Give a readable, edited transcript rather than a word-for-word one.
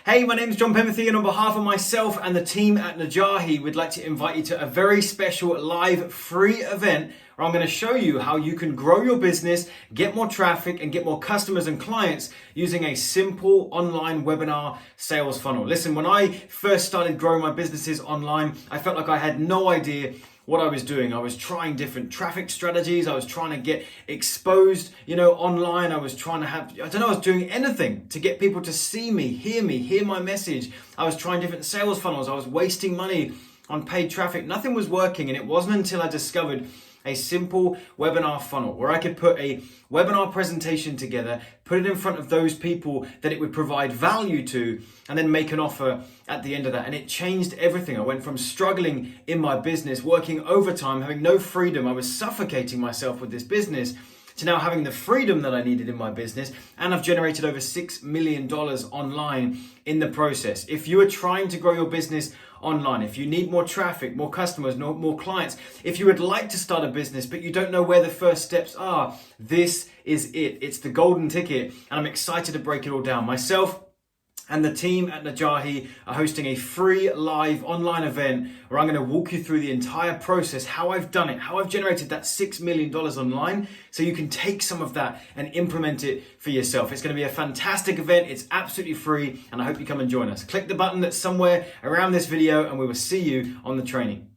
Hey, my name is Jon Penberthy, and on behalf of myself and the team at Najahi, we'd like to invite you to a very special live free event where I'm going to show you how you can grow your business, get more traffic, and get more customers and clients using a simple online webinar sales funnel. Listen, when I first started growing my businesses online, I felt like I had no idea what I was doing. I was trying different traffic strategies. I was trying to get exposed, online. I was trying to I was doing anything to get people to see me, hear my message. I was trying different sales funnels. I was wasting money on paid traffic. Nothing was working. And it wasn't until I discovered a simple webinar funnel where I could put a webinar presentation together, put it in front of those people that it would provide value to, and then make an offer at the end of that. And it changed everything. I went from struggling in my business, working overtime, having no freedom. I was suffocating myself with this business, to now having the freedom that I needed in my business. And I've generated over $6 million online in the process. If you are trying to grow your business online, if you need more traffic, more customers, more clients, if you would like to start a business but you don't know where the first steps are, this is it. It's the golden ticket, and I'm excited to break it all down. Myself and the team at Najahi are hosting a free live online event where I'm going to walk you through the entire process, how I've done it, how I've generated that $6 million online, so you can take some of that and implement it for yourself. It's going to be a fantastic event. It's absolutely free, and I hope you come and join us. Click the button that's somewhere around this video, and we will see you on the training.